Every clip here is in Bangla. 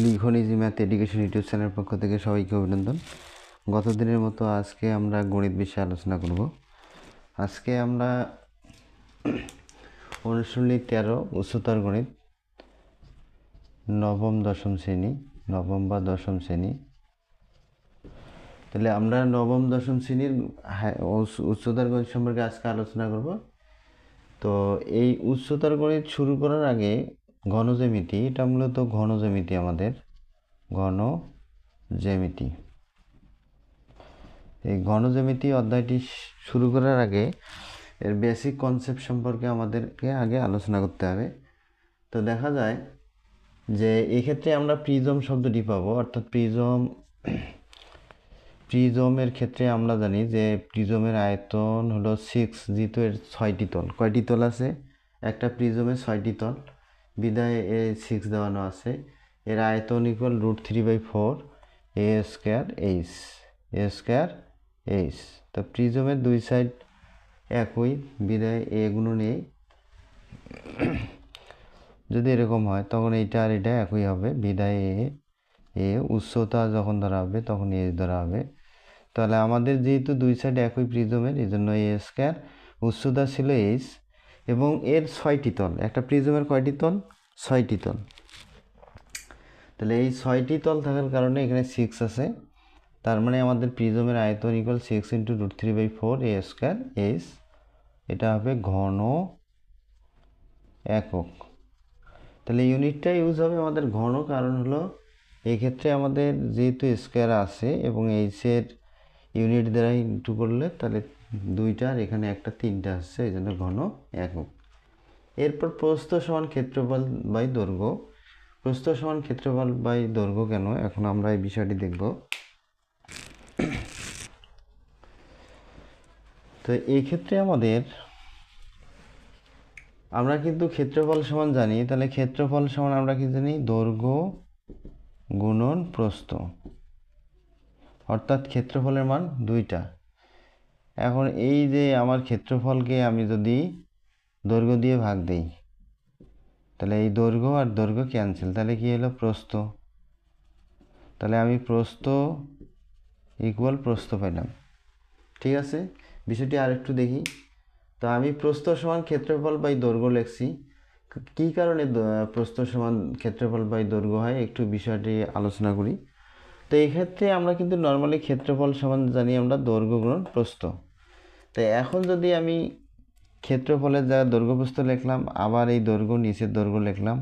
লিখন ইজি ম্যাথ এডুকেশন ইউটিউব চ্যানেলের পক্ষ থেকে সবাইকে অভিনন্দন। গত দিনের মতো আজকে আমরা গণিত বিষয়ে আলোচনা করব। আজকে আমরা অনুশীলনী 13 উচ্চতর গণিত নবম বা দশম শ্রেণী। তাহলে আমরা নবম দশম শ্রেণীর উচ্চতর গণিত সম্পর্কে আজকে আলোচনা করব। তো এই উচ্চতর গণিত শুরু করার আগে ঘনজ্যামিতি, এটা মূলত ঘনজ্যামিতি, আমাদের ঘনজ্যামিতি, এই ঘনজ্যামিতি অধ্যায়টি শুরু করার আগে এর বেসিক কনসেপ্ট সম্পর্কে আমাদেরকে আগে আলোচনা করতে হবে। তো দেখা যায় যে এই ক্ষেত্রে আমরা প্রিজম শব্দটি পাবো, অর্থাৎ প্রিজমের ক্ষেত্রে আমরা জানি যে প্রিজমের আয়তন হলো 6, যেহেতু এর 6টি তল। কয়টি তল আছে? একটা প্রিজমের 6টি তল, বিদায় এ 6 দেওয়ানো আছে। এর আয়তন ইকুয়াল √3/4 a স্কয়ার এইচ। তো প্রিজমের দুই সাইড একই, বিদায় এ গুণন এ। যদি এরকম হয় তখন এইটা আর এটা একই হবে, বিদায় এ উচ্চতা যখন ধরা হবে তখন এ ধরা হবে। তাহলে আমাদের যেহেতু দুই সাইড একই প্রিজমের, এই জন্য এ স্কয়ার, উচ্চতা ছিল এইচ, এবং এর 6টি তল। একটা প্রিজমের কয়টি তল? 6টি তল। তাহলে এই 6টি তল থাকার কারণে এখানে 6 আছে। তার মানে আমাদের প্রিজমের আয়তন ইকুয়াল 6 × √3/4 a স্কয়ার এইচ। এটা হবে ঘন একক। তাহলে ইউনিটটা ইউজ হবে আমাদের ঘন, কারণ হলো এই ক্ষেত্রে আমাদের যেহেতু স্কয়ার আছে এবং এইচের ইউনিট দ্বারা ইন্টু করলে তাহলে দুইটার এখানে একটা 3টা আসছে, এই জন্য ঘন একক। এরপর প্রস্থ সমান ক্ষেত্রফল বাই দৈর্ঘ্য। প্রস্থ সমান ক্ষেত্রফল বাই দৈর্ঘ্য কেন, এখন আমরা এই বিষয়টি দেখব। তো এই ক্ষেত্রে আমরা কিন্তু ক্ষেত্রফল সমান জানি। তাহলে ক্ষেত্রফল সমান আমরা কি জানি? দৈর্ঘ্য গুণন প্রস্থ, অর্থাৎ ক্ষেত্রফলের মান 2টা। এখন এই যে আমার ক্ষেত্রফলকে আমি যদি দৈর্ঘ্য দিয়ে ভাগ দেই, তাহলে এই দৈর্ঘ্য আর দৈর্ঘ্য ক্যান্সেল, তাহলে কি হলো? প্রস্থ। তাহলে আমি প্রস্থ ইকুয়াল প্রস্থ পাইলাম। ঠিক আছে, বিষয়টি আরেকটু দেখি। তো আমি প্রস্থ সমান ক্ষেত্রফল বাই দৈর্ঘ্য লিখছি। কী কারণে প্রস্থ সমান ক্ষেত্রফল বাই দৈর্ঘ্য হয়, একটু বিষয়টি আলোচনা করি। তো এই ক্ষেত্রে আমরা কিন্তু নর্মালি ক্ষেত্রফল সমান জানি আমরা দৈর্ঘ্য গুণন প্রস্থ। তাই এখন যদি আমি ক্ষেত্রফলের জায়গায় দৈর্ঘ্য প্রস্থ লিখলাম, আবার এই দৈর্ঘ্য নিচের দৈর্ঘ্য লিখলাম,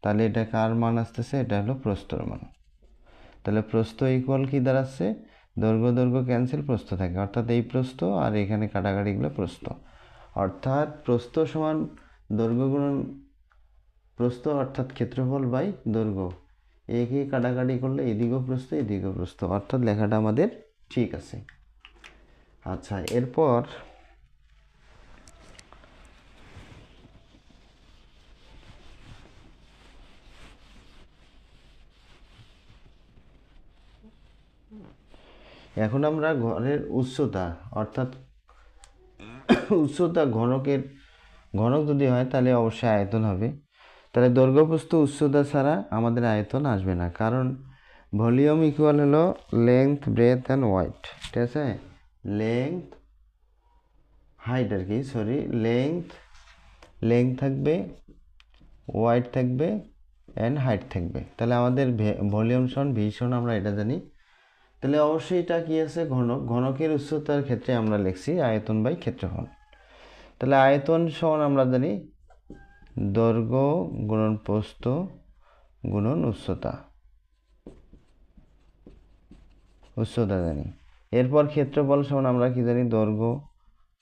তাহলে এটা কার মান আসতেছে? এটা হলো প্রস্থর মান। তাহলে প্রস্থ ইকুয়াল কি দাঁড়াচ্ছে? দৈর্ঘ্য ক্যান্সেল, প্রস্থ থাকে, অর্থাৎ এই প্রস্থ আর এখানে কাটাকাটিগুলো প্রস্থ, অর্থাৎ প্রস্থ সমান দৈর্ঘ্য গুণন প্রস্থ, অর্থাৎ ক্ষেত্রফল বাই দৈর্ঘ্য। একে কাটাকাটি করলে এদিকেও প্রস্থ, অর্থাৎ লেখাটা আমাদের ঠিক আছে। আচ্ছা, এরপর এখন আমরা ঘরের উচ্চতা, অর্থাৎ উচ্চতা ঘনক যদি হয় তাহলে অবশ্যই আয়তন হবে। তাহলে দৈর্ঘ্য প্রস্থ উচ্চতা ছাড়া আমাদের আয়তন আসবে না, কারণ ভলিউম ইকুয়াল হলো লেংথ, ব্রেথ অ্যান্ড ওয়াইড। ঠিক আছে, লেংথ থাকবে, ওয়াইড থাকবে, অ্যান্ড হাইট থাকবে। তাহলে আমাদের ভলিউম সমান ভি সমান আমরা এটা জানি। তাহলে অবশ্যই এটা কি আছে? ঘনকের উচ্চতার ক্ষেত্রে আমরা লিখছি আয়তন বাই ক্ষেত্রফল। তাহলে আয়তন সমান আমরা জানি দৈর্ঘ্য গুণন প্রস্থ গুণন উচ্চতা জানি। এরপর ক্ষেত্রফল সমান আমরা কি জানি? দৈর্ঘ্য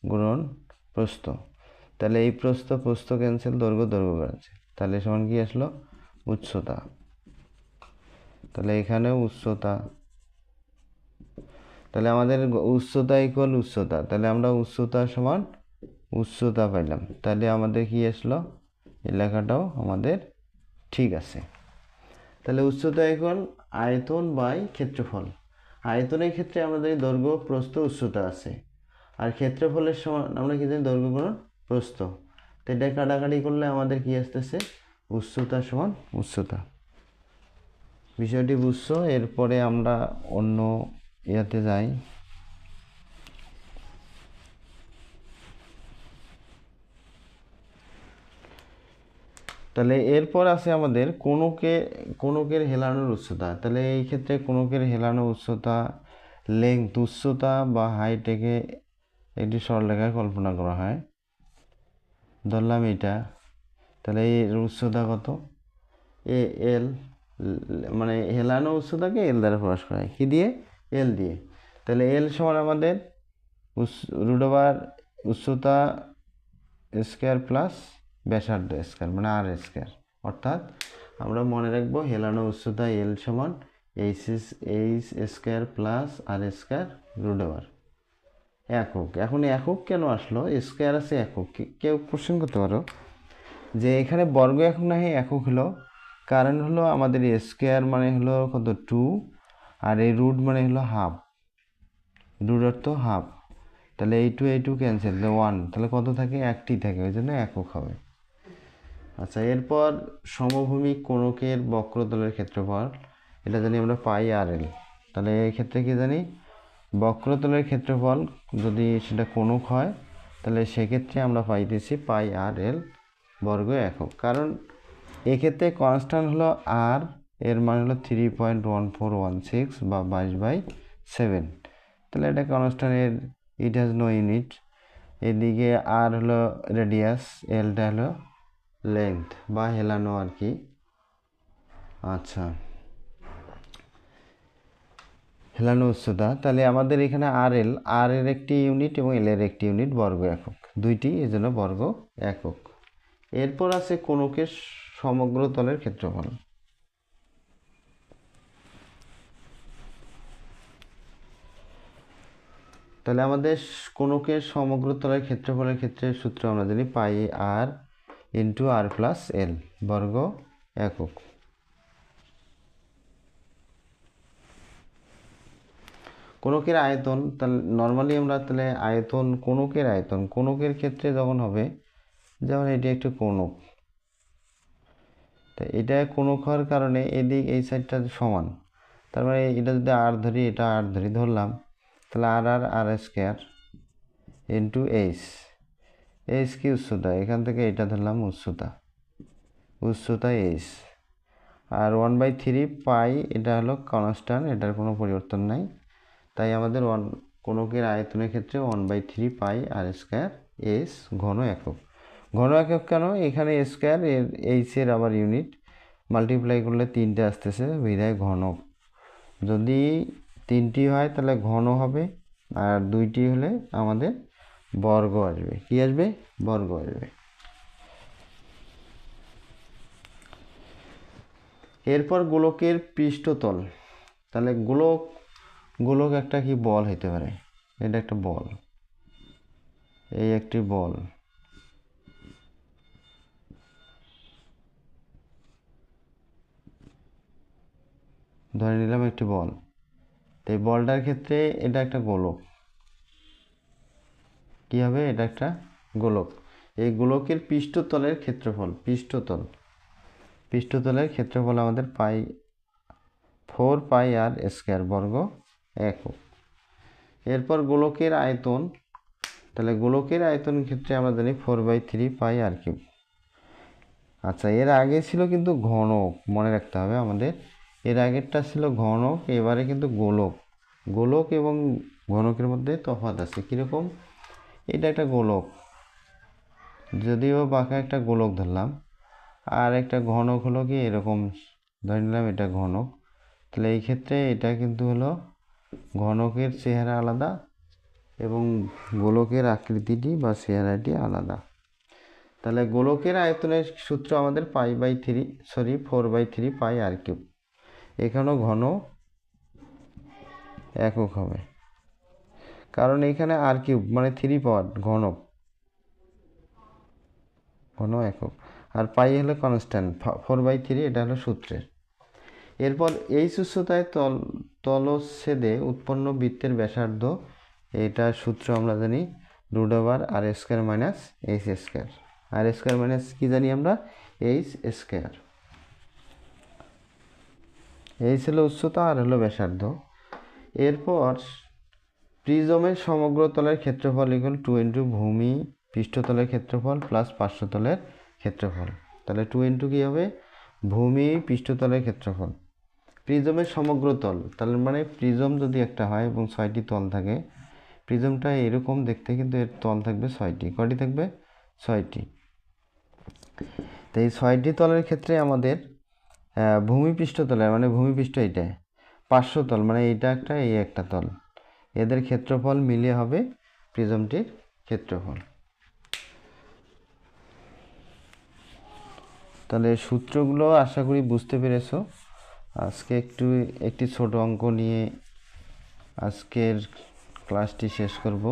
গুণন প্রস্থ। তাহলে এই প্রস্থ ক্যান্সেল, দৈর্ঘ্য ক্যান্সেল, তাহলে সমান কি আসলো? উচ্চতা। তাহলে এখানেও উচ্চতা। তাহলে আমাদের উচ্চতা ইকুয়াল উচ্চতা, তাহলে আমরা উচ্চতা সমান উচ্চতা পাইলাম। তাহলে আমাদের কি আসলো? এই লেখাটাও আমাদের ঠিক আছে। তাহলে উচ্চতা ইকুয়াল আয়তন বাই ক্ষেত্রফল। আয়তনের ক্ষেত্রে আমরা জানি দৈর্ঘ্য প্রস্থ উচ্চতা আছে, আর ক্ষেত্রফলের সমান আমরা কি জানি? দৈর্ঘ্য গুণন প্রস্থ। তো এটা কাটাকাটি করলে আমাদের কি আসতেছে? উচ্চতা সমান উচ্চতা। বিষয়টি বুঝছো। এরপরে আমরা অন্য ইয়াতে যাই। তাহলে এরপর আছে আমাদের কোণকের হেলানোর উচ্চতা। তাহলে এই ক্ষেত্রে কোণকের হেলানো উচ্চতা, লেংথ উচ্চতা বা হাইটেকে একটি সরলরেখায় কল্পনা করা হয়। ধরলাম এটা, তাহলে এর উচ্চতা কত? এল, মানে হেলানো উচ্চতাকে এল দ্বারা প্রকাশ করা হয়। কী দিয়ে? এল দিয়ে। তাহলে এল সমান আমাদের √, উচ্চতা স্কোয়ার প্লাস ব্যাসার্ধ স্কোয়ার, মানে আর স্কোয়ার। অর্থাৎ আমরা মনে রাখবো হেলানো উচ্চতা এল সমান এইচ স্কোয়ার প্লাস আর স্কোয়ার √। একক। এখন একক কেন আসলো? স্কোয়ার আছে একক। কেউ কোশ্চেন করতে পারো যে এখানে বর্গ একক না একক হলো, কারণ হলো আমাদের স্কোয়ার মানে হলো কত 2, আর এই রুট মানে হলো হাফ, রুট অর্থ হাফ। তাহলে এই টু ক্যান্সেল, 1, তাহলে কত থাকে? একটি থাকে, ওই জন্য একক হবে। আচ্ছা, এরপর সমভূমি কোণকের বক্রতলের ক্ষেত্রফল, এটা জানি আমরা পাই আর এল। তাহলে এই ক্ষেত্রে কি জানি? বক্রতলের ক্ষেত্রফল যদি সেটা কোণক হয়, তাহলে সেক্ষেত্রে আমরা পাইতেছি পাই আর এল বর্গ একক। কারণ এক্ষেত্রে কনস্ট্যান্ট হলো আর, এর মান হলো 3.1416 বা 22/7। তাহলে এটা constant, it has no unit. এদিকে আর হলো রেডিয়াস, এলটা হলো লেন্থ বা হেলানো আর কি। আচ্ছা, হেলানো উচ্চতা। তাহলে আমাদের এখানে আর এর একটি ইউনিট এবং এল এর একটি ইউনিট বর্গ একক, দুইটি, এজন্য বর্গ একক। এরপর আছে কোণকের সমগ্র তলের ক্ষেত্রফল। তাহলে আমাদের কোণকের সমগ্র তলের ক্ষেত্রফলের ক্ষেত্রে সূত্র আমরা জানি পাই আর ইন্টু আর প্লাস এল বর্গ একক। কোণকের আয়তন, তাহলে নর্মালি আমরা তাহলে আয়তন, কোণকের আয়তন, কোণকের ক্ষেত্রে যখন হবে, যেমন এটি একটি কোণক, তা এটা কোণক হওয়ার কারণে এদিক এই সাইডটা সমান, তার মানে এটা যদি আর ধরি, এটা আর ধরি, ধরলাম, তাহলে আর স্কোয়ার ইন্টু এইচ কি উচ্চতা, এখান থেকে এটা ধরলাম উচ্চতা এইচ, আর 1/3 পাই, এটা হলো কনস্ট্যান্ট, এটার কোনো পরিবর্তন নাই। তাই আমাদের কোণকের আয়তনের ক্ষেত্রে 1/3 পাই আর স্কোয়ার এস ঘন একক। ঘন একক কেন? এখানে স্কোয়ার, এর এইচের আবার ইউনিট, মাল্টিপ্লাই করলে 3টে আসতেছে, বিধায় ঘনক। যদি 3টি হয় তাহলে ঘন হবে, আর 2টি হলে আমাদের বর্গ আসবে। কি আসবে? বর্গ আসবে। এরপর গোলকের পৃষ্ঠতল। তাহলে গোলক একটা কি বল হইতে পারে, এটা একটা বল, এই একটি বল, ধরে নিলাম একটি বল। এই বলটার ক্ষেত্রে এটা একটা গোলক, কি হবে? এটা একটা গোলক। এই গোলকের পৃষ্ঠতলের ক্ষেত্রফল, পৃষ্ঠতলের ক্ষেত্রফল আমাদের 4 পাই আর স্কোয়ার বর্গ একক। এরপর গোলকের আয়তন, তাহলে গোলকের আয়তনের ক্ষেত্রে আমরা জানি 4/3 পাই আর কিউব। আচ্ছা, এর আগে ছিল কিন্তু ঘনক, মনে রাখতে হবে আমাদের, এর আগেরটা ছিল ঘনক, এবারে কিন্তু গোলক এবং ঘনকের মধ্যে তফাৎ আছে। কীরকম? এটা একটা গোলক, যদিও বাঁকা একটা গোলক ধরলাম, আর একটা ঘনক হলো কি এরকম ধরে নিলাম, এটা ঘনক। তাহলে এই ক্ষেত্রে এটা কিন্তু হলো ঘনকের চেহারা আলাদা এবং গোলকের আকৃতিটি বা চেহারাটি আলাদা। তাহলে গোলকের আয়তনের সূত্র আমাদের 4/3 পাই আর কিউব। এখানেও ঘন একক হবে, কারণ এখানে আর কিউব মানে 3 পাওয়ার, ঘন একক, আর পাই হলো কনস্ট্যান্ট, 4/3, এটা হলো সূত্রের। এরপর এই উচ্চতায় তলচ্ছেদে উৎপন্ন বৃত্তের ব্যাসার্ধ, এটার সূত্র আমরা জানি √আর স্কোয়ার মাইনাস এইচ স্কোয়ার। আর স্কোয়ার মাইনাস কি জানি আমরা? H square. এই ছিল উচ্চতা আর হলো ব্যাসার্ধ। এরপর প্রিজমের সমগ্র তলের ক্ষেত্রফল ইকুয়াল 2 ইন্টু ভূমি পৃষ্ঠতলের ক্ষেত্রফল প্লাস পার্শ্বতলের ক্ষেত্রফল। তাহলে 2 ইন্টু কী হবে, ভূমি পৃষ্ঠতলের ক্ষেত্রফল। প্রিজমের সমগ্র তল, তাহলে মানে প্রিজম যদি একটা হয় এবং 6টি তল থাকে, প্রিজমটা এরকম দেখতে, কিন্তু এর তল থাকবে 6টি। কয়টি থাকবে? 6টি। তো এই 6টি তলের ক্ষেত্রে আমাদের ভূমি পৃষ্ঠতলের মানে ভূমিপৃষ্ঠ এইটা, পার্শ্বতল মানে এইটা একটা, এই একটা তল, এদের ক্ষেত্রফল মিলিয়ে হবে প্রিজমটির ক্ষেত্রফল। তাহলে সূত্রগুলো আশা করি বুঝতে পেরেছো। আজকে একটি ছোট অঙ্ক নিয়ে আজকের ক্লাসটি শেষ করব।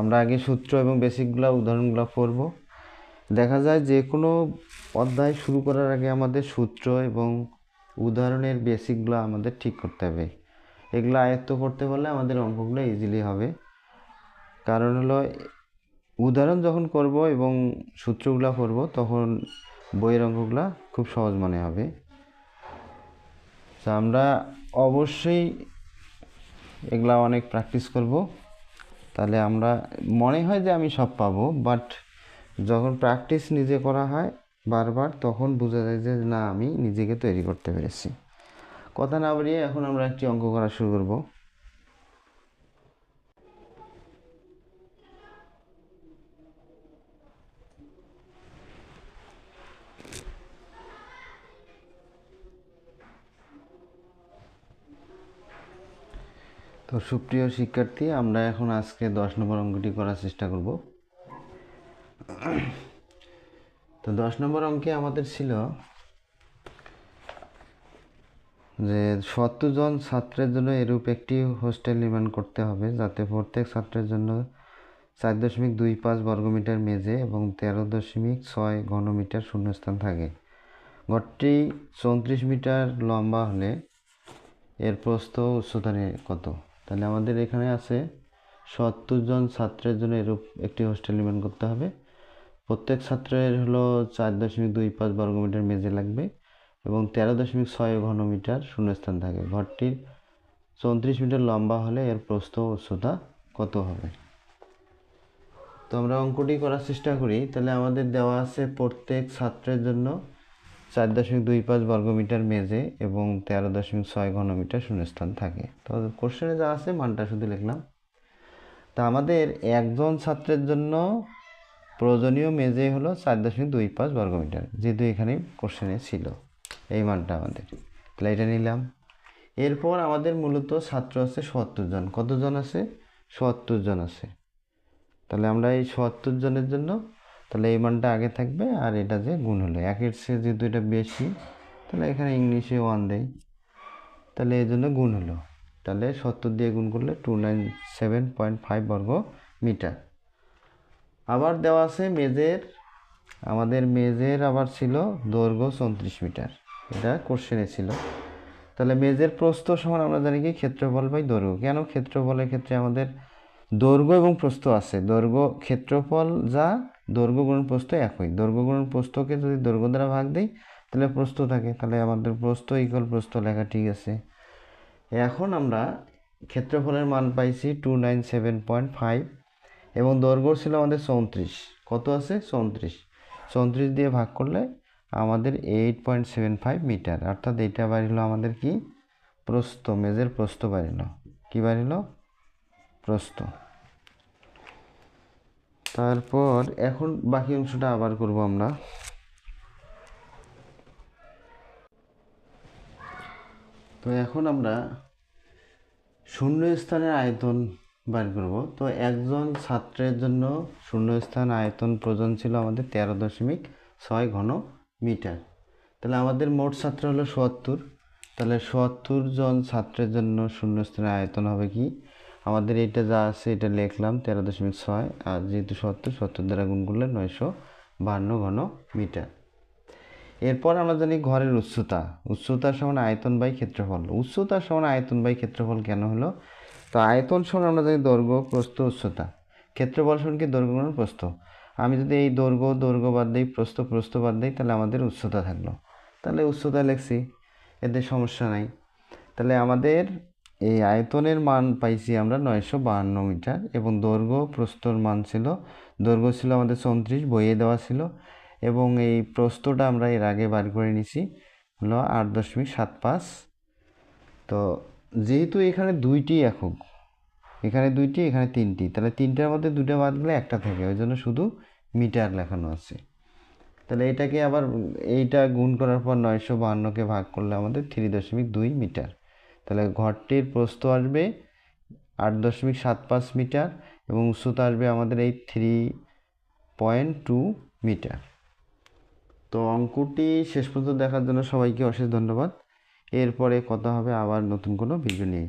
আমরা আগে সূত্র এবং বেসিকগুলো উদাহরণগুলো পড়ব। দেখা যায় যে কোনো অধ্যায় শুরু করার আগে আমাদের সূত্র এবং উদাহরণের বেসিকগুলো আমাদের ঠিক করতে হবে। এগুলো আয়ত্ত করতে পারলে আমাদের অঙ্কগুলো ইজিলি হবে। কারণ হলো উদাহরণ যখন করব এবং সূত্রগুলো পড়ব তখন বইয়ের অঙ্কগুলো খুব সহজ মনে হবে। তো আমরা অবশ্যই এগুলা অনেক প্র্যাকটিস করব, তাহলে আমরা মনে হয় যে আমি সব পাবো, বাট যখন প্র্যাকটিস নিজে করা হয় বারবার তখন বোঝা যায় যে না, আমি নিজেকে তৈরি করতে পেরেছি। কথা না বাড়িয়ে এখন আমরা একটি অঙ্ক করা শুরু করব। তো সুপ্রিয় শিক্ষার্থী, আমরা এখন আজকে 10 নম্বর অঙ্কটি করার চেষ্টা করব। তো 10 নম্বর অঙ্কে আমাদের ছিল যে 70 জন ছাত্রের জন্য এরূপ একটি হোস্টেল নির্মাণ করতে হবে যাতে প্রত্যেক ছাত্রের জন্য 4.25 বর্গমিটার মেঝে এবং 13.6 ঘনমিটার শূন্যস্থান থাকে। ঘরটি 34 মিটার লম্বা হলে এর প্রস্থ উচ্চতা কত? তাহলে আমাদের এখানে আছে 70 জন ছাত্রের জন্য এরূপ একটি হোস্টেল নির্মাণ করতে হবে। প্রত্যেক ছাত্রের হলো 4.25 বর্গমিটার মেঝে লাগবে এবং 13.6 ঘনমিটার শূন্যস্থান থাকে। ঘরটির 34 মিটার লম্বা হলে এর প্রস্থ উচ্চতা কত হবে? তো আমরা অঙ্কটি করার চেষ্টা করি। তাহলে আমাদের দেওয়া আছে প্রত্যেক ছাত্রের জন্য 4.25 বর্গমিটার মেঝে এবং 13.6 ঘনমিটার শূন্যস্থান থাকে। তো কোশ্চেনে যা আছে মানটা শুধু লিখলাম। তা আমাদের একজন ছাত্রের জন্য প্রয়োজনীয় মেঝে হলো 4.25 বর্গমিটার, যেহেতু এখানে কোশ্চেনে ছিল এই মানটা আমাদের, তাহলে এটা নিলাম। এরপর আমাদের মূলত ছাত্র আছে 70 জন। কতজন আছে? 70 জন আছে। তাহলে আমরা এই 70 জনের জন্য তাহলে এই মানটা আগে থাকবে, আর এটা যে গুণ হলো একের চেয়ে যেহেতু এটা বেশি, তাহলে এখানে ইংলিশে 1 দেয়, তাহলে এই জন্য গুণ হলো। তাহলে 70 দিয়ে গুণ করলে 297.5 বর্গ মিটার। আবার দেওয়া আছে মেঝের, আমাদের মেঝের আবার ছিল দৈর্ঘ্য 34 মিটার, এটা কোশ্চেনে ছিল। তাহলে মেঝের প্রস্থ সমান আমরা জানি কি ক্ষেত্রফল বাই দৈর্ঘ্য। কেন? ক্ষেত্রফলের ক্ষেত্রে আমাদের দৈর্ঘ্য এবং প্রস্থ আছে। দৈর্ঘ্য ক্ষেত্রফল যা, দৈর্ঘ্য গুণন প্রস্থ একই। দৈর্ঘ্য গুণন প্রস্থকে যদি দৈর্ঘ্য দ্বারা ভাগ দিই তাহলে প্রস্থ থাকে, তাহলে আমাদের প্রস্থ ইকুয়াল প্রস্থ লেখা ঠিক আছে। এখন আমরা ক্ষেত্রফলের মান পাইছি 297.5 এবং দৈর্ঘ্য ছিল আমাদের 34। কত আছে? 34। 34 দিয়ে ভাগ করলে আমাদের 8.75 মিটার, অর্থাৎ এইটা বাড়িল আমাদের কি? প্রস্থ, মেঝের প্রস্থ বাড়িল। কি বাড়িল? প্রস্থ। তারপর এখন বাকি অংশটা আবার করব আমরা। তো এখন আমরা শূন্যস্থানের আয়তন বার করব। তো একজন ছাত্রের জন্য শূন্যস্থান আয়তন প্রয়োজন ছিল আমাদের 13.6 ঘন মিটার। তাহলে আমাদের মোট ছাত্র হলো 70। তাহলে 70 জন ছাত্রের জন্য শূন্যস্থানের আয়তন হবে কি? আমাদের এটা যা আছে এটা লিখলাম 13.6, আর যেহেতু 70 দ্বারা গুণ করলে 952 ঘন মিটার। এরপর আমরা জানি ঘরের উচ্চতা সমান আয়তন বাই ক্ষেত্রফল। উচ্চতা সমান আয়তন বাই ক্ষেত্রফল কেন হলো? তো আয়তন সমান আমরা জানি দৈর্ঘ্য, প্রস্থ, উচ্চতা। ক্ষেত্রফল সমান কি? দৈর্ঘ্য গুণন প্রস্থ। আমি যদি এই দৈর্ঘ্য বাদ দিই, প্রস্থ বাদ দিই, তাহলে আমাদের উচ্চতা থাকলো। তাহলে উচ্চতা লিখছি। এতে সমস্যা নাই। তাহলে আমাদের এই আয়তনের মান পাইছি আমরা 952 মিটার, এবং দৈর্ঘ্য প্রস্থর মান ছিল, দৈর্ঘ্য ছিল আমাদের 34, বইয়ে দেওয়া ছিল, এবং এই প্রস্থটা আমরা এর আগে বার করে নিছি হলো 8.75। তো যেহেতু এখানে দুইটি একক, এখানে দুইটি, এখানে তিনটি, তাহলে তিনটার মধ্যে দুটো বাদ গেলে একটা থাকে, ওই জন্য শুধু মিটার লেখানো আছে। তাহলে এটাকে আবার এইটা গুণ করার পর 952কে ভাগ করলে আমাদের 3.2 মিটার। তাহলে ঘরটির প্রস্থ আসবে 8.75 মিটার এবং উচ্চতা আসবে আমাদের এই 3.2 মিটার। তো অঙ্কটি শেষ পর্যন্ত দেখার জন্য সবাইকে অশেষ ধন্যবাদ। এরপরে কথা হবে আবার নতুন কোনো ভিডিও নিয়ে।